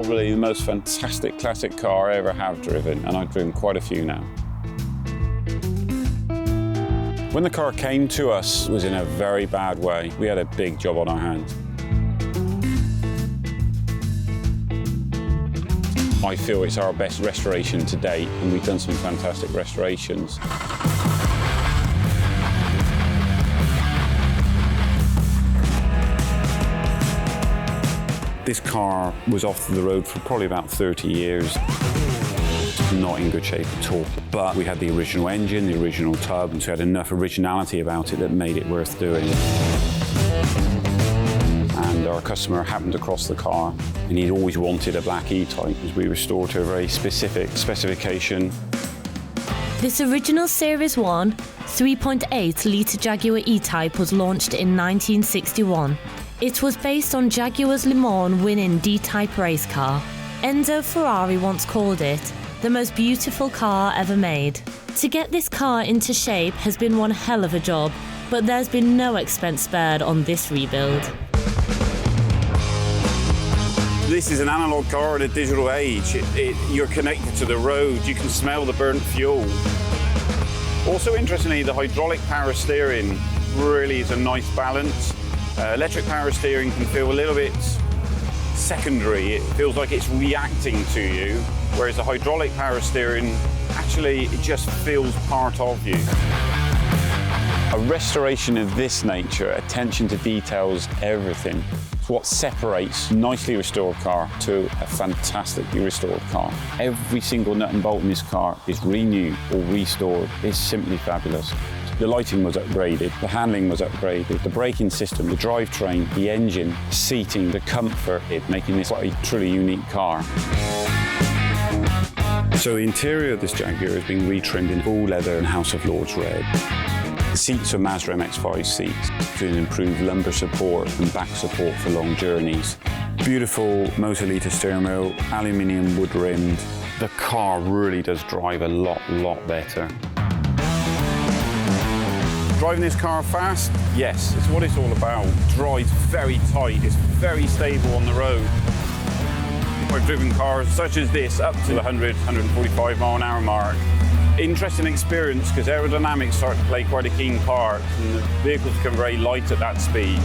probably the most fantastic classic car I ever have driven, and I've driven quite a few now. When the car came to us, it was in a very bad way. We had a big job on our hands. I feel it's our best restoration to date, and we've done some fantastic restorations. This car was off the road for probably about 30 years. Not in good shape at all. But we had the original engine, the original tub, and so we had enough originality about it that made it worth doing. And our customer happened to cross the car, and he'd always wanted a black E-Type, as we restored to a very specific specification. This original Series 1 3.8-litre Jaguar E-Type was launched in 1961. It was based on Jaguar's Le Mans winning D-Type race car. Enzo Ferrari once called it the most beautiful car ever made. To get this car into shape has been one hell of a job, but there's been no expense spared on this rebuild. This is an analogue car in a digital age. You're connected to the road, you can smell the burnt fuel. Also interestingly, the hydraulic power steering really is a nice balance. Electric power steering can feel a little bit secondary. It feels like it's reacting to you, whereas the hydraulic power steering, actually, it just feels part of you. A restoration of this nature, attention to details, everything. It's what separates a nicely restored car to a fantastically restored car. Every single nut and bolt in this car is renewed or restored. It's simply fabulous. The lighting was upgraded, the handling was upgraded, the braking system, the drivetrain, the engine, seating, the comfort, making this quite a truly unique car. So the interior of this Jaguar has been retrimmed in full leather and House of Lords red. The seats are Mazda MX-5 seats to improve lumbar support and back support for long journeys. Beautiful Motor-Lita steering wheel, aluminium wood rimmed. The car really does drive a lot better. Driving this car fast? Yes, it's what it's all about. Drives very tight, it's very stable on the road. I've driven cars such as this up to the 100, 145 mile an hour mark. Interesting experience because aerodynamics start to play quite a keen part and the vehicles become very light at that speed.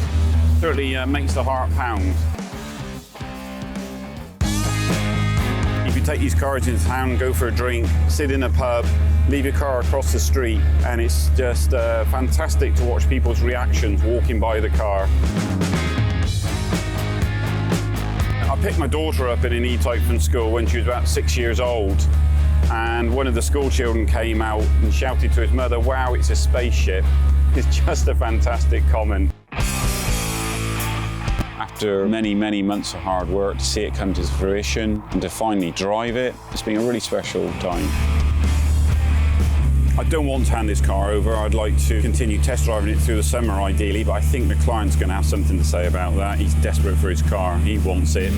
Certainly makes the heart pound. If you take these cars into town, go for a drink, sit in a pub, leave your car across the street, and it's just fantastic to watch people's reactions walking by the car. I picked my daughter up in an E-Type from school when she was about 6 years old, and one of the school children came out and shouted to his mother, "Wow, it's a spaceship." It's just a fantastic comment. After many months of hard work to see it come to fruition and to finally drive it, it's been a really special time. I don't want to hand this car over. I'd like to continue test driving it through the summer ideally, but I think the client's going to have something to say about that. He's desperate for his car. He wants it.